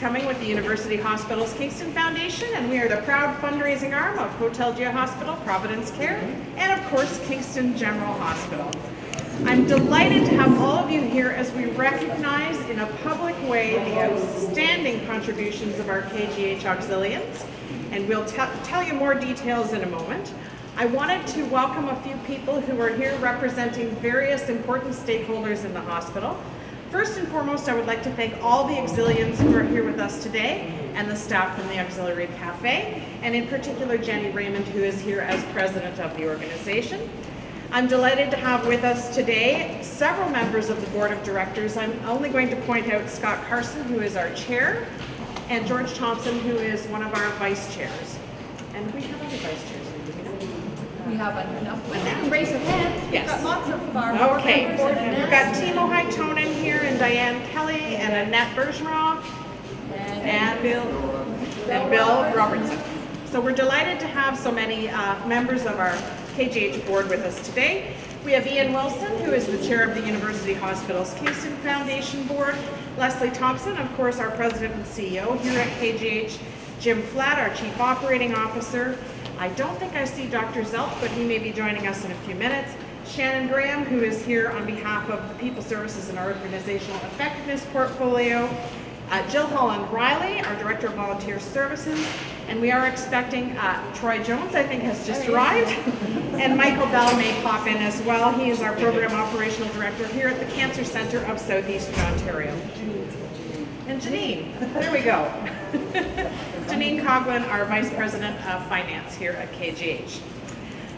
Coming with the University Hospitals Kingston Foundation, and we are the proud fundraising arm of Hotel Gia Hospital, Providence Care, and of course Kingston General Hospital. I'm delighted to have all of you here as we recognize in a public way the outstanding contributions of our KGH auxilians, and we'll tell you more details in a moment. I wanted to welcome a few people who are here representing various important stakeholders in the hospital. First and foremost, I would like to thank all the auxilians who are here with us today and the staff from the Auxiliary Cafe, and in particular Jenny Raymond, who is here as president of the organization. I'm delighted to have with us today several members of the board of directors. I'm only going to point out Scott Carson, who is our chair, and George Thompson, who is one of our vice chairs. And we have other vice chairs. We have enough women. Raise your hand. Yes. We've got lots of our board members. We've got Timo Haitonen here, and Diane Kelly, and Annette Bergeron, and Bill Robertson. So we're delighted to have so many members of our KGH board with us today. We have Ian Wilson, who is the chair of the University Hospitals Kingston Foundation Board. Leslie Thompson, of course, our president and CEO here at KGH. Jim Flatt, our chief operating officer. I don't think I see Dr. Zelt, but he may be joining us in a few minutes. Shannon Graham, who is here on behalf of the People Services and Organizational Effectiveness Portfolio. Jill Holland Riley, our Director of Volunteer Services. And we are expecting Troy Jones, I think, has just arrived. And Michael Bell may pop in as well. He is our Program Operational Director here at the Cancer Centre of Southeastern Ontario. And Janine, there we go. Janine Coughlin, our Vice President of Finance here at KGH.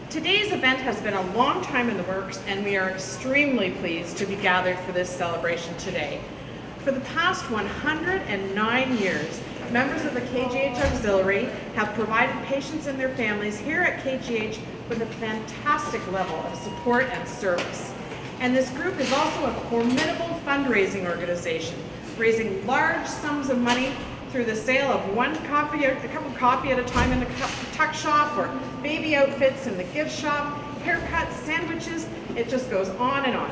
Today's event has been a long time in the works, and we are extremely pleased to be gathered for this celebration today. For the past 109 years, members of the KGH Auxiliary have provided patients and their families here at KGH with a fantastic level of support and service. And this group is also a formidable fundraising organization, raising large sums of money through the sale of a cup of coffee at a time in the tuck shop, or baby outfits in the gift shop, haircuts, sandwiches, it just goes on and on.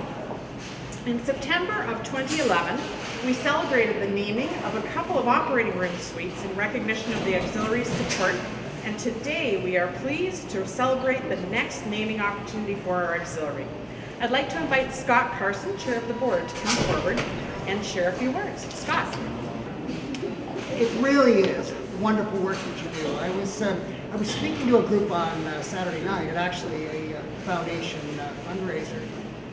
In September of 2011, we celebrated the naming of a couple of operating room suites in recognition of the auxiliary support, and today we are pleased to celebrate the next naming opportunity for our auxiliary. I'd like to invite Scott Carson, chair of the board, to come forward and share a few words. Scott. It really is wonderful work that you do. I was speaking to a group on Saturday night, at actually a foundation fundraiser,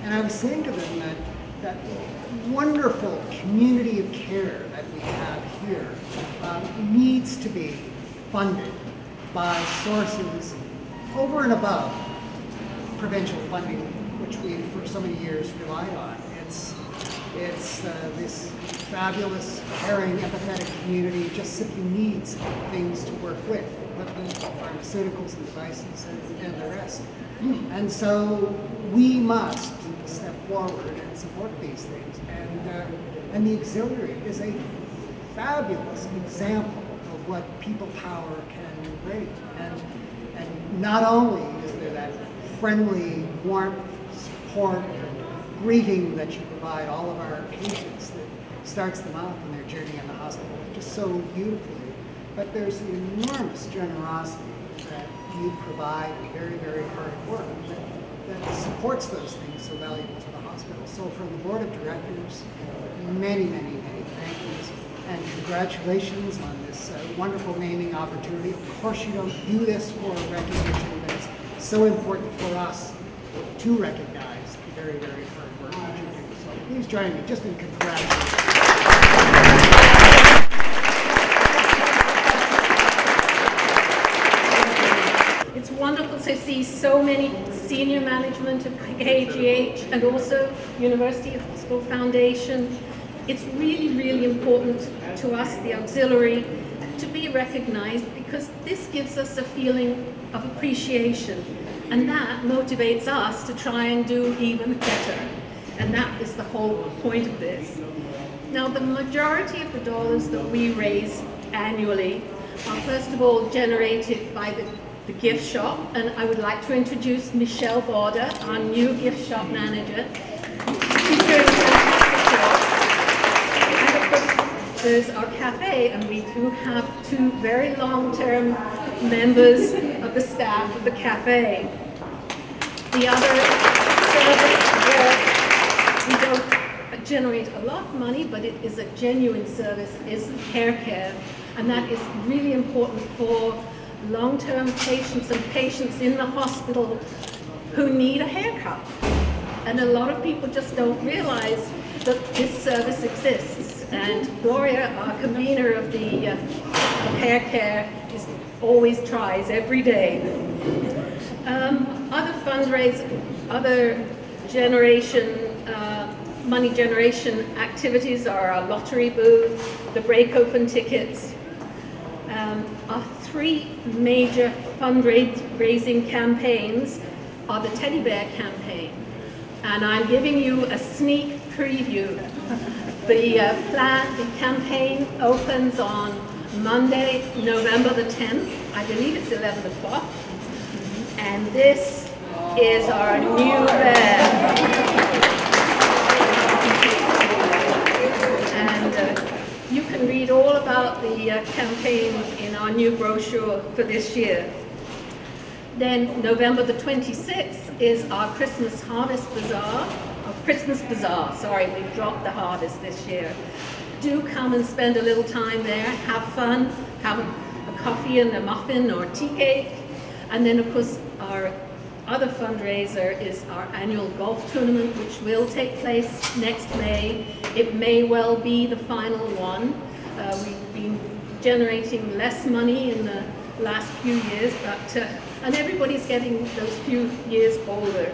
and I was saying to them that wonderful community of care that we have here needs to be funded by sources over and above provincial funding, which we for so many years relied on. It's this fabulous, caring, empathetic community just simply needs things to work with, pharmaceuticals and devices and the rest. And so we must step forward and support these things. And the auxiliary is a fabulous example of what people power can bring. And not only is there that friendly warmth, support, greeting that you provide all of our patients that starts them off on their journey in the hospital just so beautifully, but there's the enormous generosity that you provide, very, very hard work that supports those things so valuable to the hospital. So from the board of directors, many, many, many thank yous and congratulations on this wonderful naming opportunity. Of course you don't do this for recognition, but it's so important for us to recognize the very, very hard work that you do. So please join me just in congratulations. It's wonderful to see so many senior management of KGH and also University Hospital Foundation. It's really, really important to us, the auxiliary, to be recognized because this gives us a feeling of appreciation, and that motivates us to try and do even better. And that is the whole point of this. Now, the majority of the dollars that we raise annually are first of all generated by the gift shop, and I would like to introduce Michelle Border, our new gift shop manager. She's doing a fantastic job. And of course, there's our cafe, and we do have 2 very long-term members of the staff of the cafe. The other service where we don't generate a lot of money, but it is a genuine service, is hair care. And that is really important for long-term patients and patients in the hospital who need a haircut. And a lot of people just don't realize that this service exists. And Gloria, our convener of the hair care, always tries every day. Other fundraising, other money generation activities are our lottery booth, the break open tickets. Our 3 major fundraising campaigns are the teddy bear campaign. And I'm giving you a sneak preview. The campaign opens on Monday, November the 10th. I believe it's 11 o'clock. And this is our new bear. And you can read all about the campaign in our new brochure for this year. Then November the 26th is our Christmas Bazaar. Sorry, we've dropped the harvest this year. Do come and spend a little time there, have fun, have a coffee and a muffin or tea cake. And then of course our other fundraiser is our annual golf tournament, which will take place next May. It may well be the final one. We've been generating less money in the last few years, but and everybody's getting those few years older.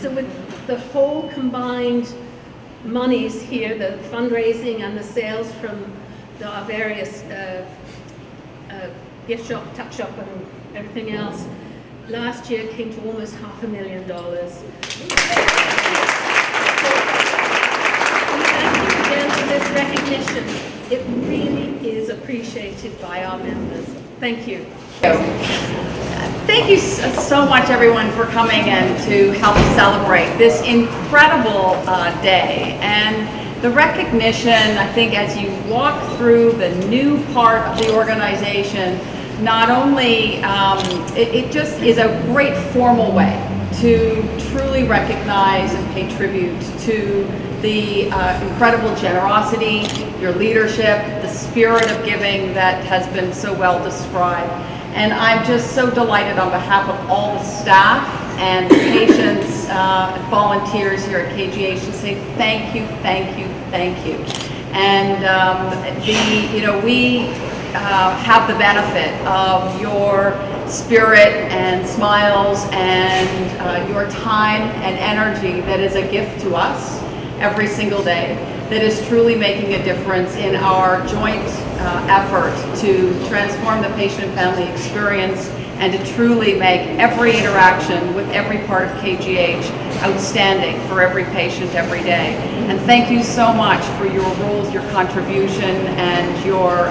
So with the whole combined monies here, the fundraising and the sales from our various gift shop, tuck shop, and everything else, last year came to almost $500,000. We thank you again for this recognition. It really is appreciated by our members. Thank you. Thank you so much, everyone, for coming and to help celebrate this incredible day. And the recognition, I think, as you walk through the new part of the organization, not only, it just is a great formal way to truly recognize and pay tribute to the incredible generosity, your leadership, the spirit of giving that has been so well described. And I'm just so delighted on behalf of all the staff and the patients, volunteers here at KGH to say thank you, thank you, thank you. And we have the benefit of your spirit and smiles and your time and energy that is a gift to us every single day, that is truly making a difference in our joint effort to transform the patient and family experience and to truly make every interaction with every part of KGH outstanding for every patient every day. And thank you so much for your roles, your contribution, and your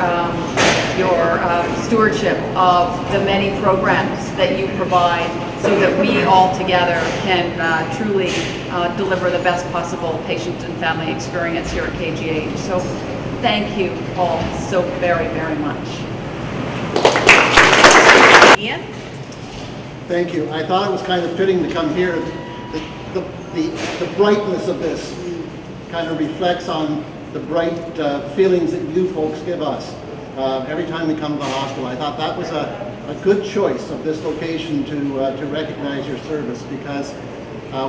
stewardship of the many programs that you provide so that we all together can truly deliver the best possible patient and family experience here at KGH. So thank you all so very, very much. Ian? Thank you. I thought it was kind of fitting to come here. The brightness of this kind of reflects on the bright feelings that you folks give us every time we come to the hospital. I thought that was a good choice of this location to recognize your service, because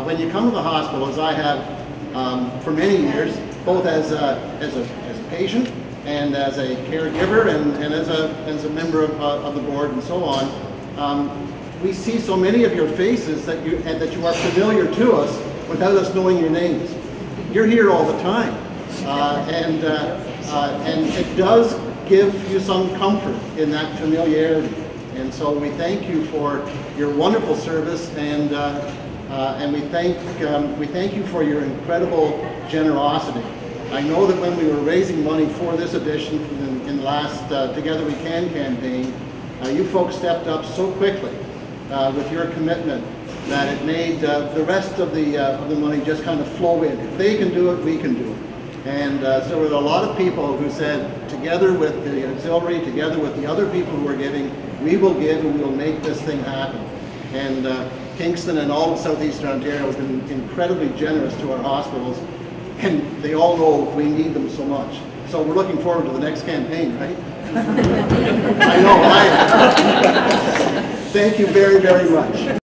when you come to the hospital, as I have for many years, both as a patient and as a caregiver and as a member of the board and so on, we see so many of your faces that you are familiar to us without us knowing your names. You're here all the time, and it does give you some comfort in that familiarity. And so we thank you for your wonderful service, and we thank you for your incredible generosity. I know that when we were raising money for this edition in the last Together We Can campaign, you folks stepped up so quickly with your commitment that it made the rest of the money just kind of flow in. If they can do it, we can do it. And so there were a lot of people who said, together with the auxiliary, together with the other people who are giving, we will give and we will make this thing happen. And Kingston and all of southeastern Ontario has been incredibly generous to our hospitals, and they all know we need them so much. So we're looking forward to the next campaign, right? I know, I am. Thank you very, very much.